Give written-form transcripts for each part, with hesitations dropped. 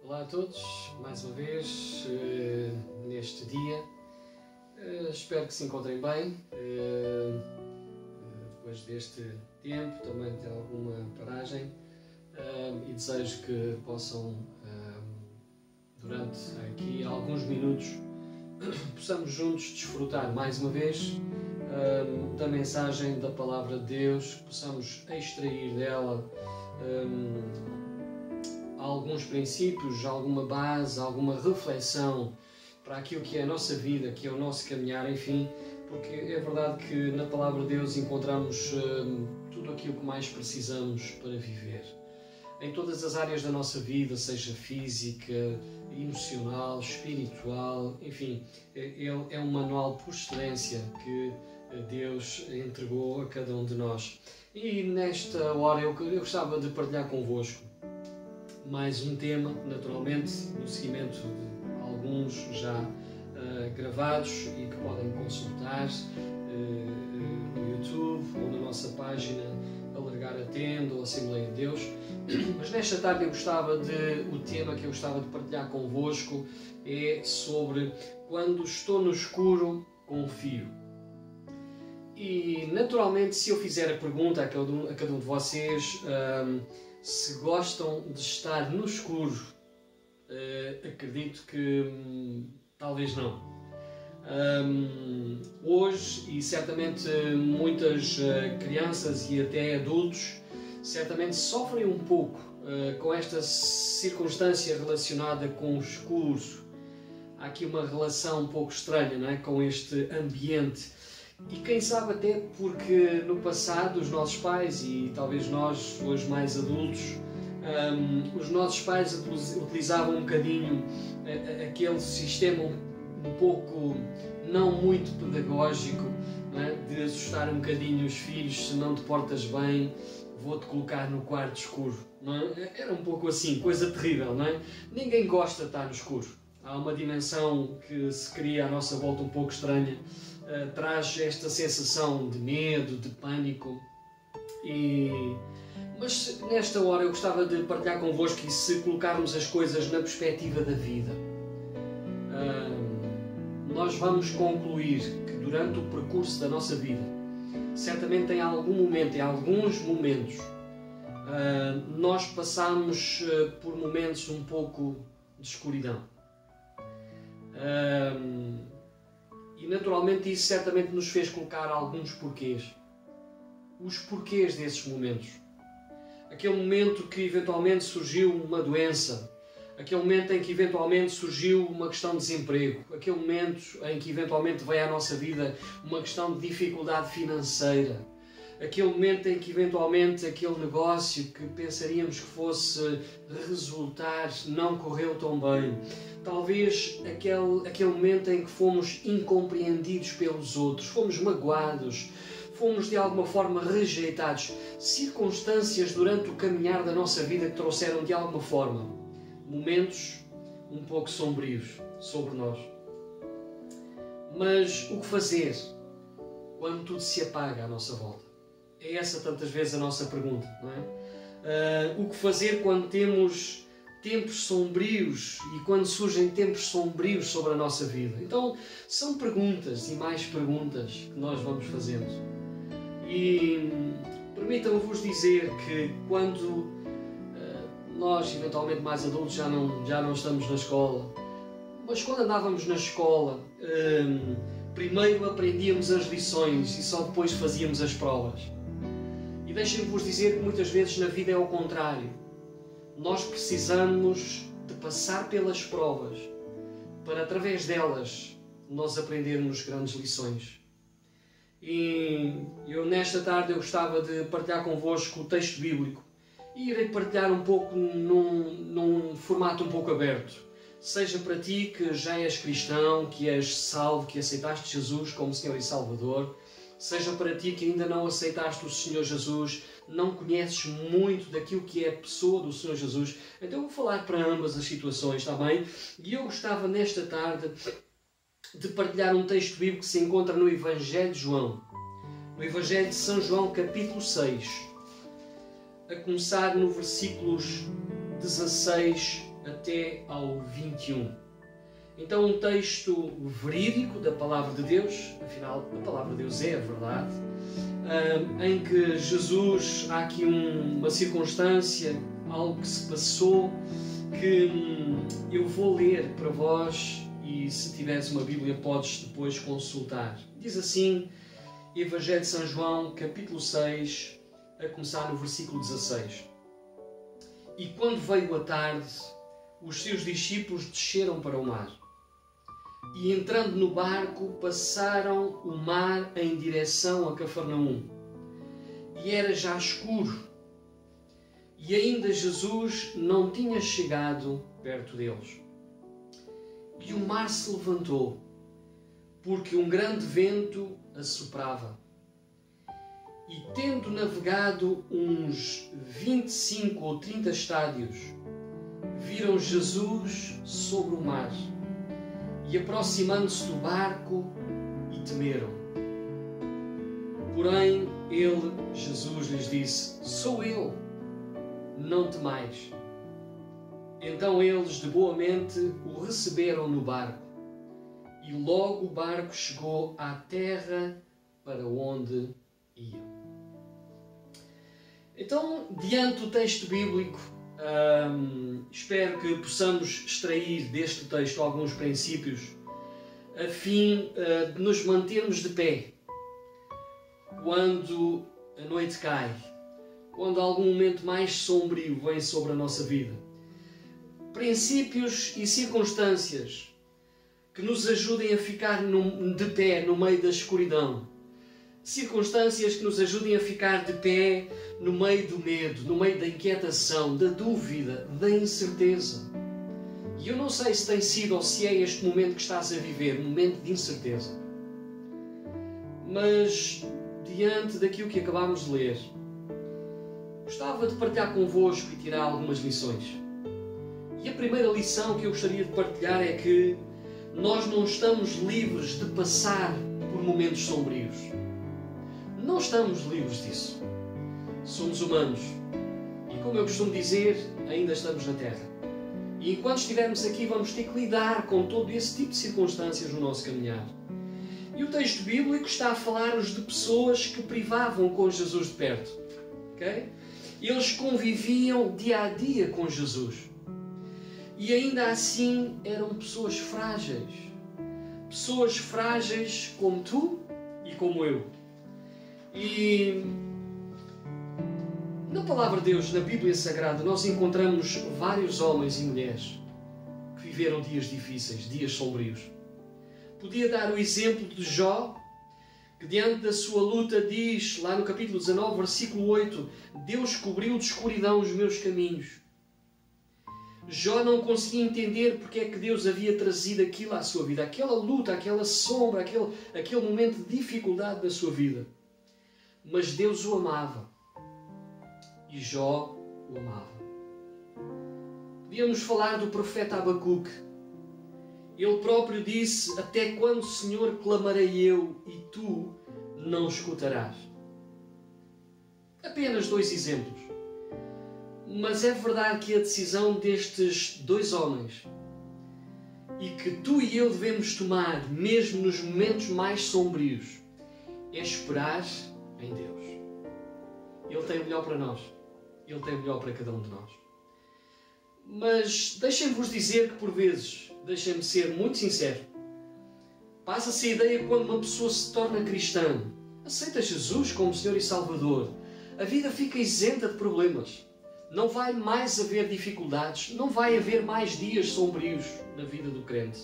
Olá a todos, mais uma vez neste dia. Espero que se encontrem bem. Depois deste tempo, também tem alguma paragem e desejo que possam, durante aqui alguns minutos, possamos juntos desfrutar mais uma vez da mensagem da Palavra de Deus, que possamos extrair dela alguns princípios, alguma base, alguma reflexão para aquilo que é a nossa vida, que é o nosso caminhar, enfim, porque é verdade que na Palavra de Deus encontramos tudo aquilo que mais precisamos para viver. Em todas as áreas da nossa vida, seja física, emocional, espiritual, enfim, é um manual por excelência que Deus entregou a cada um de nós. E nesta hora eu gostava de partilhar convosco mais um tema, naturalmente, no seguimento de alguns já gravados e que podem consultar no YouTube ou na nossa página Alargar a Tenda ou Assembleia de Deus. Mas nesta tarde o tema que eu gostava de partilhar convosco é sobre quando estou no escuro, confio. E naturalmente, se eu fizer a pergunta a cada um de vocês, se gostam de estar no escuro, acredito que talvez não. Hoje, e certamente muitas crianças e até adultos, certamente sofrem um pouco com esta circunstância relacionada com o escuro. Há aqui uma relação um pouco estranha, não é? Com este ambiente. E quem sabe até porque no passado os nossos pais, e talvez nós hoje mais adultos, os nossos pais utilizavam um bocadinho aquele sistema um pouco não muito pedagógico, não é? De assustar um bocadinho os filhos: se não te portas bem, vou-te colocar no quarto escuro. Não é? Era um pouco assim, coisa terrível, não é? Ninguém gosta de estar no escuro. Há uma dimensão que se cria à nossa volta um pouco estranha. Traz esta sensação de medo, de pânico. Mas nesta hora eu gostava de partilhar convosco, e se colocarmos as coisas na perspectiva da vida, nós vamos concluir que durante o percurso da nossa vida, certamente em alguns momentos, nós passamos por momentos um pouco de escuridão. E naturalmente isso certamente nos fez colocar alguns porquês. Os porquês desses momentos. Aquele momento que eventualmente surgiu uma doença. Aquele momento em que eventualmente surgiu uma questão de desemprego. Aquele momento em que eventualmente veio à nossa vida uma questão de dificuldade financeira. Aquele momento em que eventualmente aquele negócio que pensaríamos que fosse resultar não correu tão bem. Talvez aquele momento em que fomos incompreendidos pelos outros, fomos magoados, fomos de alguma forma rejeitados. Circunstâncias durante o caminhar da nossa vida que trouxeram de alguma forma momentos um pouco sombrios sobre nós. Mas o que fazer quando tudo se apaga à nossa volta? É essa tantas vezes a nossa pergunta, não é? O que fazer quando temos tempos sombrios e quando surgem tempos sombrios sobre a nossa vida? Então, são perguntas e mais perguntas que nós vamos fazendo. E permitam-vos dizer que quando nós, eventualmente mais adultos, já não estamos na escola, mas quando andávamos na escola, primeiro aprendíamos as lições e só depois fazíamos as provas. E deixem-vos dizer que muitas vezes na vida é o contrário. Nós precisamos de passar pelas provas para, através delas, nós aprendermos grandes lições. E nesta tarde eu gostava de partilhar convosco o texto bíblico e irei partilhar um pouco num formato um pouco aberto. Seja para ti que já és cristão, que és salvo, que aceitaste Jesus como Senhor e Salvador, seja para ti que ainda não aceitaste o Senhor Jesus, não conheces muito daquilo que é a pessoa do Senhor Jesus, então eu vou falar para ambas as situações, está bem? E eu gostava nesta tarde de partilhar um texto bíblico que se encontra no Evangelho de João, no Evangelho de São João, capítulo 6, a começar no versículos 16 até ao 21. Então, um texto verídico da Palavra de Deus, afinal, a Palavra de Deus é a verdade, em que Jesus, há aqui uma circunstância, algo que se passou, que eu vou ler para vós, e se tiveres uma Bíblia podes depois consultar. Diz assim, Evangelho de São João, capítulo 6, a começar no versículo 16. E quando veio a tarde, os seus discípulos desceram para o mar. E entrando no barco, passaram o mar em direção a Cafarnaum. E era já escuro. E ainda Jesus não tinha chegado perto deles. E o mar se levantou, porque um grande vento assoprava. E tendo navegado uns 25 ou 30 estádios, viram Jesus sobre o mar. E aproximando-se do barco, e temeram. Porém, ele, Jesus, lhes disse: Sou eu, não temais. Então eles, de boa mente, o receberam no barco. E logo o barco chegou à terra para onde iam. Então, diante do texto bíblico, espero que possamos extrair deste texto alguns princípios a fim de nos mantermos de pé quando a noite cai, quando algum momento mais sombrio vem sobre a nossa vida. Princípios e circunstâncias que nos ajudem a ficar de pé no meio da escuridão. Circunstâncias que nos ajudem a ficar de pé no meio do medo, no meio da inquietação, da dúvida, da incerteza. E eu não sei se tem sido ou se é este momento que estás a viver, um momento de incerteza. Mas, diante daquilo que acabámos de ler, gostava de partilhar convosco e tirar algumas lições. E a primeira lição que eu gostaria de partilhar é que nós não estamos livres de passar por momentos sombrios. Não estamos livres disso. Somos humanos. E como eu costumo dizer, ainda estamos na Terra. E enquanto estivermos aqui, vamos ter que lidar com todo esse tipo de circunstâncias no nosso caminhar. E o texto bíblico está a falar-nos de pessoas que privavam com Jesus de perto. Okay? Eles conviviam dia a dia com Jesus. E ainda assim eram pessoas frágeis. Pessoas frágeis como tu e como eu. E na Palavra de Deus, na Bíblia Sagrada, nós encontramos vários homens e mulheres que viveram dias difíceis, dias sombrios. Podia dar o exemplo de Jó, que diante da sua luta diz, lá no capítulo 19, versículo 8, Deus cobriu de escuridão os meus caminhos. Jó não conseguia entender porque é que Deus havia trazido aquilo à sua vida, aquela luta, aquela sombra, aquele momento de dificuldade da sua vida. Mas Deus o amava. E Jó o amava. Podíamos falar do profeta Abacuque. Ele próprio disse: Até quando, Senhor, clamarei eu e tu não escutarás? Apenas dois exemplos. Mas é verdade que a decisão destes dois homens e que tu e eu devemos tomar, mesmo nos momentos mais sombrios, é esperar em Deus. Ele tem o melhor para nós. Ele tem o melhor para cada um de nós. Mas deixem-vos dizer que por vezes, deixem-me ser muito sincero, passa-se a ideia que quando uma pessoa se torna cristã, aceita Jesus como Senhor e Salvador, a vida fica isenta de problemas. Não vai mais haver dificuldades, não vai haver mais dias sombrios na vida do crente.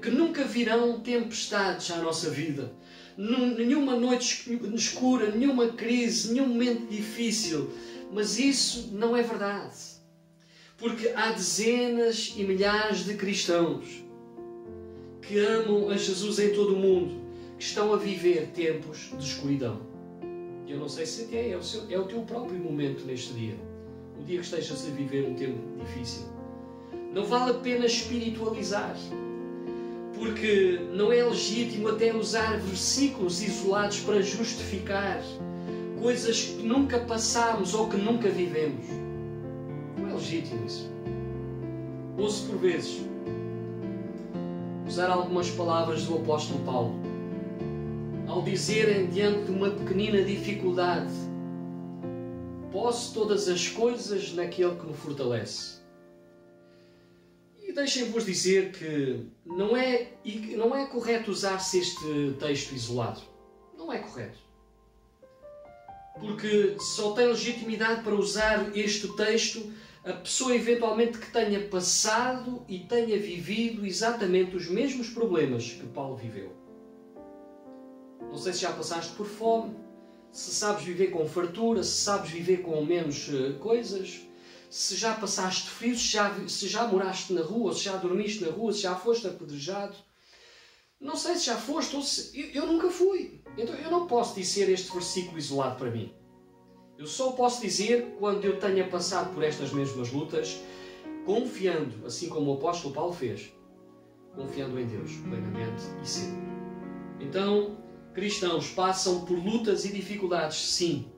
Que nunca virão tempestades à nossa vida. Nenhuma noite escura, nenhuma crise, nenhum momento difícil. Mas isso não é verdade. Porque há dezenas e milhares de cristãos que amam a Jesus em todo o mundo, que estão a viver tempos de escuridão. Eu não sei se até é o teu próprio momento neste dia. O dia que estejas a viver um tempo difícil. Não vale a pena espiritualizar. Porque não é legítimo até usar versículos isolados para justificar coisas que nunca passámos ou que nunca vivemos. Não é legítimo isso. ouço por vezes usar algumas palavras do apóstolo Paulo ao dizerem diante de uma pequenina dificuldade: posso todas as coisas naquele que me fortalece. E deixem-vos dizer que não é correto usar-se este texto isolado. Não é correto. Porque só tem legitimidade para usar este texto a pessoa eventualmente que tenha passado e tenha vivido exatamente os mesmos problemas que Paulo viveu. Não sei se já passaste por fome, se sabes viver com fartura, se sabes viver com menos coisas, se já passaste frio, se já moraste na rua, se já dormiste na rua, se já foste apedrejado. Não sei se já foste ou se... Eu nunca fui. Então eu não posso dizer este versículo isolado para mim. Eu só posso dizer quando eu tenha passado por estas mesmas lutas, confiando, assim como o apóstolo Paulo fez, confiando em Deus plenamente e sempre. Então, cristãos passam por lutas e dificuldades, sim.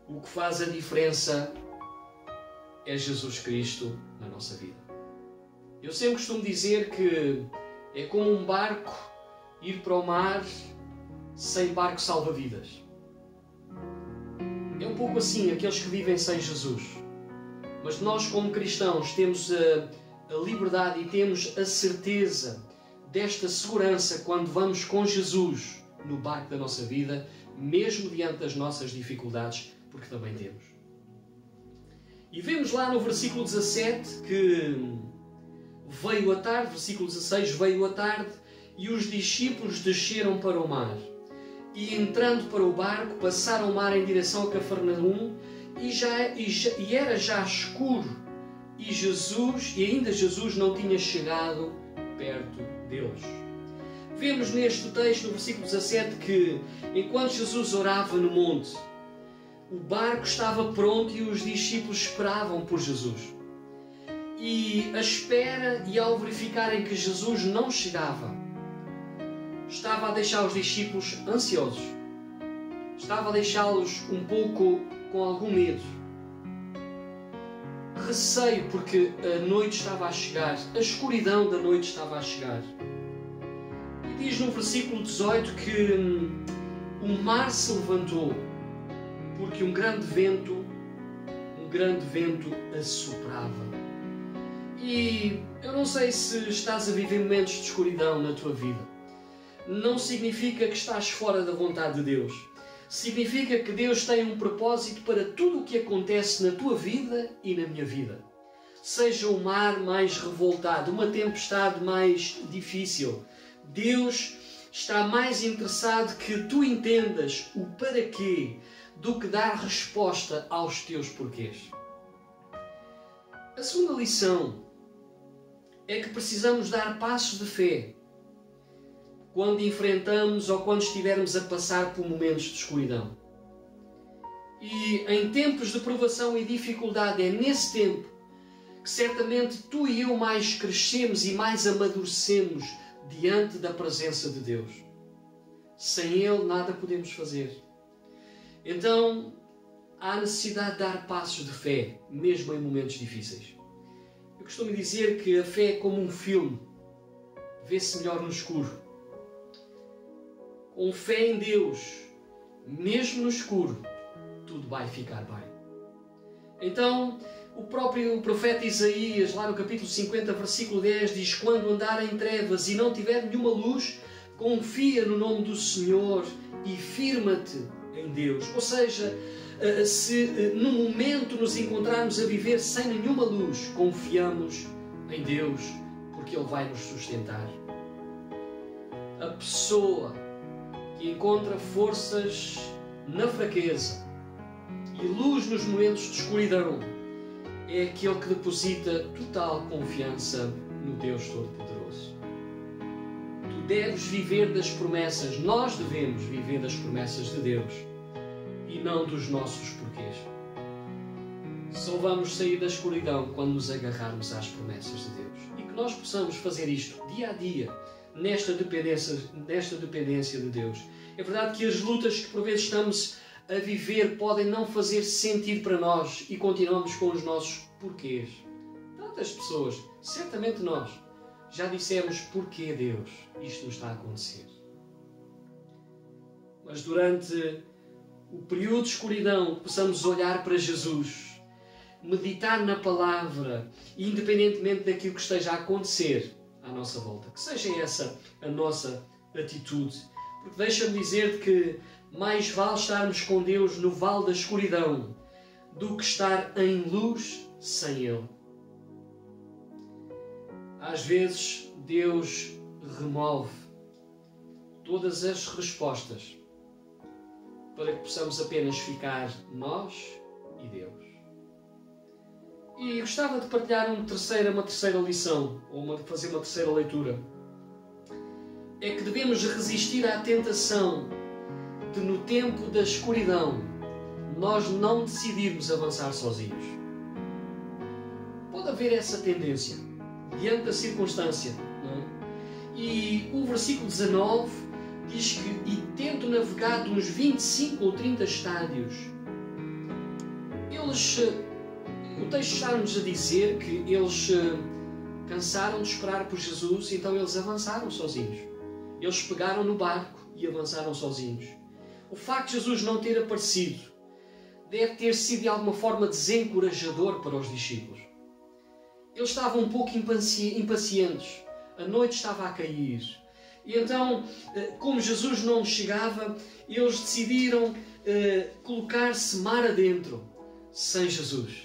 O que faz a diferença é Jesus Cristo na nossa vida. Eu sempre costumo dizer que é como um barco ir para o mar sem barco salva-vidas. É um pouco assim aqueles que vivem sem Jesus. Mas nós, como cristãos, temos a liberdade e temos a certeza desta segurança quando vamos com Jesus no barco da nossa vida, mesmo diante das nossas dificuldades, porque também temos. E vemos lá no versículo 17 que veio a tarde, versículo 16, veio a tarde e os discípulos desceram para o mar. E entrando para o barco, passaram o mar em direção a Cafarnaum e era já escuro e ainda Jesus não tinha chegado perto deles. Vemos neste texto, no versículo 17, que enquanto Jesus orava no monte, o barco estava pronto e os discípulos esperavam por Jesus. E a espera, e ao verificarem que Jesus não chegava, estava a deixar os discípulos ansiosos. Estava a deixá-los um pouco com algum medo. Receio, porque a noite estava a chegar, a escuridão da noite estava a chegar. E diz no versículo 18 que o mar se levantou, porque um grande vento assoprava. E eu não sei se estás a viver momentos de escuridão na tua vida. Não significa que estás fora da vontade de Deus. Significa que Deus tem um propósito para tudo o que acontece na tua vida e na minha vida. Seja o mar mais revoltado, uma tempestade mais difícil, Deus está mais interessado que tu entendas o para quê do que dar resposta aos teus porquês. A segunda lição é que precisamos dar passos de fé quando enfrentamos ou quando estivermos a passar por momentos de escuridão. E em tempos de provação e dificuldade, é nesse tempo que certamente tu e eu mais crescemos e mais amadurecemos diante da presença de Deus. Sem Ele nada podemos fazer. Então, há necessidade de dar passos de fé, mesmo em momentos difíceis. Eu costumo dizer que a fé é como um filme, vê-se melhor no escuro. Com fé em Deus, mesmo no escuro, tudo vai ficar bem. Então, o próprio profeta Isaías, lá no capítulo 50, versículo 10, diz: quando andar em trevas e não tiver nenhuma luz, confia no nome do Senhor e firma-te em Deus. Ou seja, se no momento nos encontrarmos a viver sem nenhuma luz, confiamos em Deus, porque Ele vai nos sustentar. A pessoa que encontra forças na fraqueza e luz nos momentos de escuridão é aquele que deposita total confiança no Deus Todo-Poderoso. Tu deves viver das promessas, nós devemos viver das promessas de Deus e não dos nossos porquês. Só vamos sair da escuridão quando nos agarrarmos às promessas de Deus. E que nós possamos fazer isto dia a dia, nesta dependência de Deus. É verdade que as lutas que por vezes estamos a viver podem não fazer sentido para nós e continuamos com os nossos porquês. Está Quantas pessoas, certamente nós, já dissemos porquê Deus isto nos está a acontecer. Mas durante o período de escuridão, possamos olhar para Jesus, meditar na palavra, independentemente daquilo que esteja a acontecer à nossa volta. Que seja essa a nossa atitude. Porque deixa-me dizer-te que mais vale estarmos com Deus no vale da escuridão do que estar em luz sem Ele. Às vezes, Deus remove todas as respostas para que possamos apenas ficar nós e Deus. E gostava de partilhar uma terceira lição, ou fazer uma terceira leitura. É que devemos resistir à tentação de, no tempo da escuridão, nós não decidirmos avançar sozinhos. Pode haver essa tendência, diante da circunstância, não é? E o versículo 19 diz que, e tendo navegado uns 25 ou 30 estádios, o texto está-nos a dizer que eles cansaram de esperar por Jesus, então eles avançaram sozinhos. Eles pegaram no barco e avançaram sozinhos. O facto de Jesus não ter aparecido deve ter sido de alguma forma desencorajador para os discípulos. Eles estavam um pouco impacientes. A noite estava a cair. E então, como Jesus não chegava, eles decidiram colocar-se mar adentro, sem Jesus.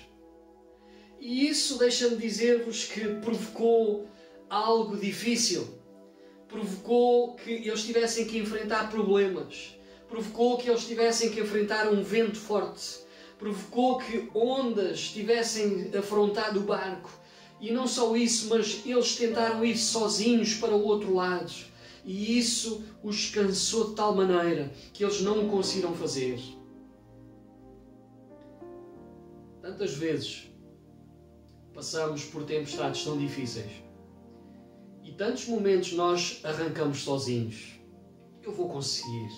E isso, deixa-me dizer-vos, que provocou algo difícil. Provocou que eles tivessem que enfrentar problemas. Provocou que eles tivessem que enfrentar um vento forte. Provocou que ondas tivessem afrontado o barco. E não só isso, mas eles tentaram ir sozinhos para o outro lado. E isso os cansou de tal maneira que eles não o conseguiram fazer. Tantas vezes passamos por tempestades tão difíceis e tantos momentos nós arrancamos sozinhos. Eu vou conseguir,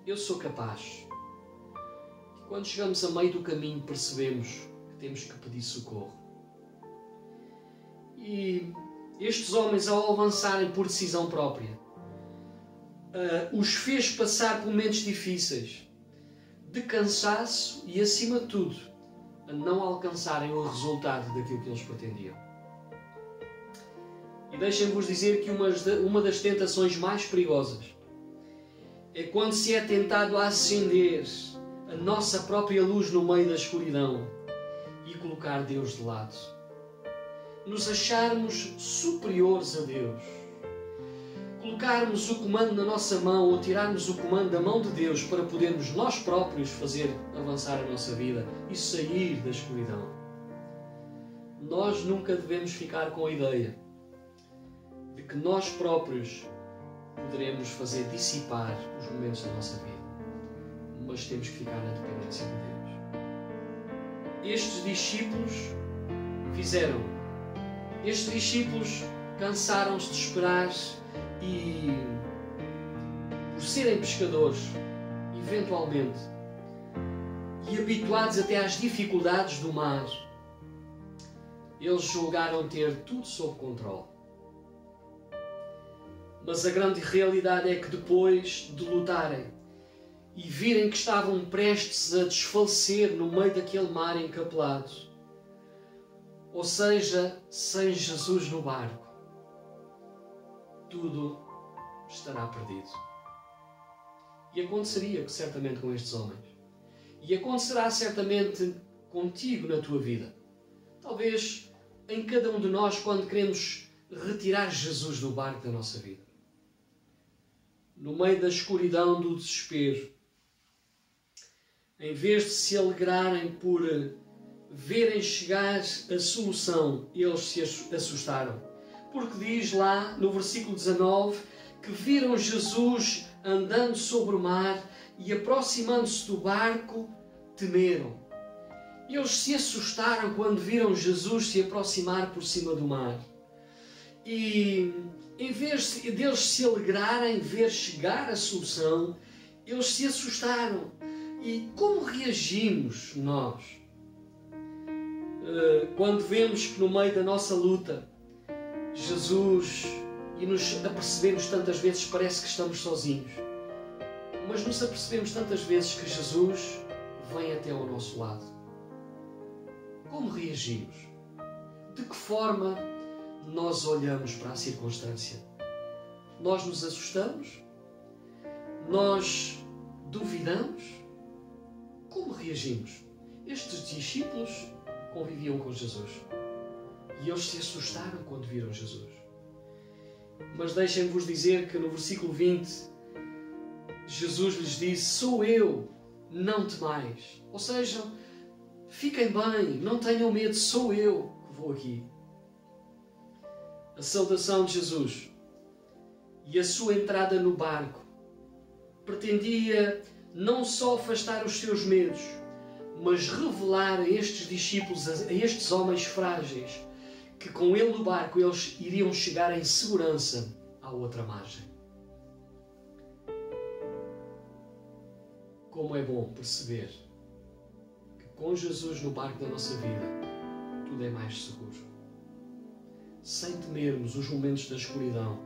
eu sou capaz. E quando chegamos a meio do caminho percebemos que temos que pedir socorro. E estes homens, ao avançarem por decisão própria, os fez passar por momentos difíceis, de cansaço e, acima de tudo, a não alcançarem o resultado daquilo que eles pretendiam. E deixem-vos dizer que uma das tentações mais perigosas é quando se é tentado a acender a nossa própria luz no meio da escuridão e colocar Deus de lado. Nos acharmos superiores a Deus. Colocarmos o comando na nossa mão ou tirarmos o comando da mão de Deus para podermos nós próprios fazer avançar a nossa vida e sair da escuridão. Nós nunca devemos ficar com a ideia de que nós próprios poderemos fazer dissipar os momentos da nossa vida, mas temos que ficar na dependência de Deus. Estes discípulos fizeram. Estes discípulos cansaram-se de esperar e, por serem pescadores, eventualmente, e habituados até às dificuldades do mar, eles julgaram ter tudo sob controle. Mas a grande realidade é que depois de lutarem e virem que estavam prestes a desfalecer no meio daquele mar encapelado, ou seja, sem Jesus no barco, tudo estará perdido. E aconteceria certamente com estes homens. E acontecerá certamente contigo na tua vida. Talvez em cada um de nós quando queremos retirar Jesus do barco da nossa vida. No meio da escuridão do desespero, em vez de se alegrarem por verem chegar a solução, eles se assustaram. Porque diz lá no versículo 19 que viram Jesus andando sobre o mar e aproximando-se do barco, temeram. Eles se assustaram quando viram Jesus se aproximar por cima do mar. E em vez deles se alegrarem, ver chegar a solução, eles se assustaram. E como reagimos nós? quando vemos que no meio da nossa luta, Jesus, e nos apercebemos tantas vezes, parece que estamos sozinhos, mas nos apercebemos tantas vezes que Jesus vem até ao nosso lado. Como reagimos? De que forma nós olhamos para a circunstância? Nós nos assustamos? Nós duvidamos? Como reagimos? Estes discípulos conviviam com Jesus e eles se assustaram quando viram Jesus. Mas deixem-vos dizer que no versículo 20, Jesus lhes disse: sou eu, não temais. Ou seja, fiquem bem, não tenham medo, sou eu que vou aqui. A saudação de Jesus e a sua entrada no barco pretendia não só afastar os seus medos, mas revelar a estes discípulos, a estes homens frágeis, que com ele no barco eles iriam chegar em segurança à outra margem. Como é bom perceber que com Jesus no barco da nossa vida, tudo é mais seguro. Sem temermos os momentos da escuridão,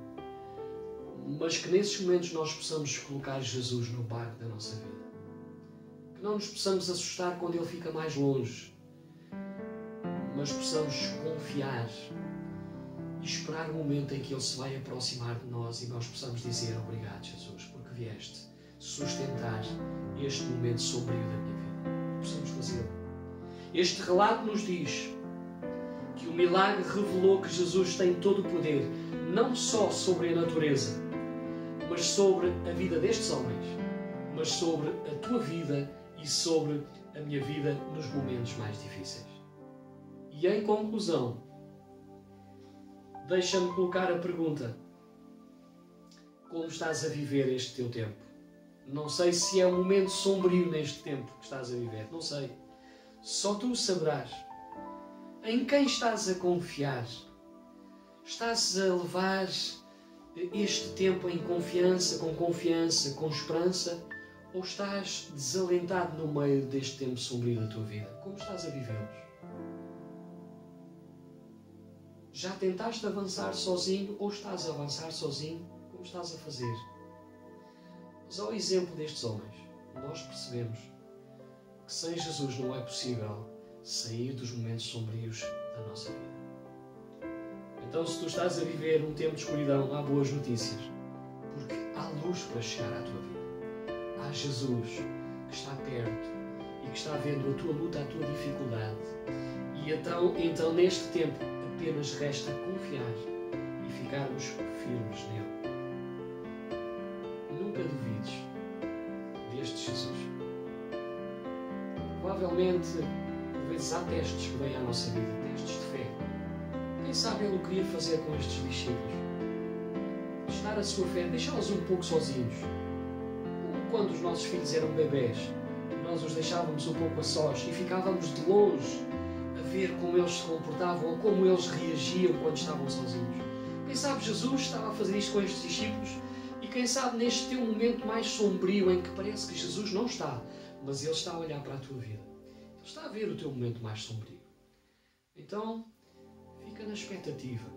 mas que nesses momentos nós possamos colocar Jesus no barco da nossa vida. Que não nos possamos assustar quando Ele fica mais longe, mas possamos confiar e esperar o momento em que Ele se vai aproximar de nós e nós possamos dizer: obrigado, Jesus, porque vieste sustentar este momento sombrio da minha vida. Possamos fazê-lo. Este relato nos diz que o milagre revelou que Jesus tem todo o poder, não só sobre a natureza, mas sobre a vida destes homens, mas sobre a tua vida e sobre a minha vida nos momentos mais difíceis. E em conclusão, deixa-me colocar a pergunta: como estás a viver este teu tempo? Não sei se é um momento sombrio neste tempo que estás a viver, não sei. Só tu saberás. Em quem estás a confiar? Estás a levar este tempo em confiança, com esperança? Ou estás desalentado no meio deste tempo sombrio da tua vida? Como estás a vivê-los? Já tentaste avançar sozinho ou estás a avançar sozinho? Como estás a fazer? Mas ao exemplo destes homens, nós percebemos que sem Jesus não é possível sair dos momentos sombrios da nossa vida. Então, se tu estás a viver um tempo de escuridão, há boas notícias, porque há luz para chegar à tua vida. Há Jesus que está perto e que está vendo a tua luta, a tua dificuldade. E então neste tempo, apenas resta confiar e ficarmos firmes nele. Nunca duvides deste Jesus. Provavelmente, por vezes há testes que vêm à nossa vida, testes de fé. Quem sabe ele o queria fazer com estes discípulos? Testar a sua fé, deixá-los um pouco sozinhos. Como quando os nossos filhos eram bebés, nós os deixávamos um pouco a sós e ficávamos de longe a ver como eles se comportavam ou como eles reagiam quando estavam sozinhos. Quem sabe Jesus estava a fazer isto com estes discípulos e quem sabe neste teu momento mais sombrio em que parece que Jesus não está, mas Ele está a olhar para a tua vida. Ele está a ver o teu momento mais sombrio. Então, fica na expectativa.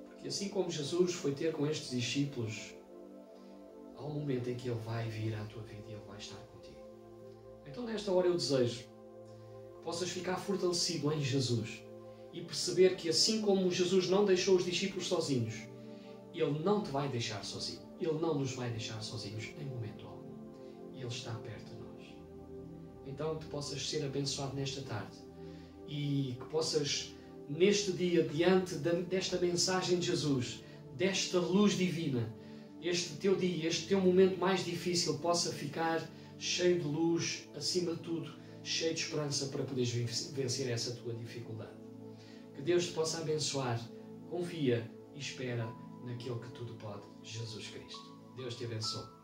Porque assim como Jesus foi ter com estes discípulos, há um momento em que Ele vai vir à tua vida e Ele vai estar contigo. Então, nesta hora eu desejo que possas ficar fortalecido em Jesus e perceber que assim como Jesus não deixou os discípulos sozinhos, Ele não te vai deixar sozinho. Ele não nos vai deixar sozinhos em momento algum. Ele está perto de nós. Então, que possas ser abençoado nesta tarde e que possas, neste dia, diante desta mensagem de Jesus, desta luz divina, este teu dia, este teu momento mais difícil, possa ficar cheio de luz, acima de tudo, cheio de esperança para poderes vencer essa tua dificuldade. Que Deus te possa abençoar. Confia e espera naquele que tudo pode, Jesus Cristo. Deus te abençoe.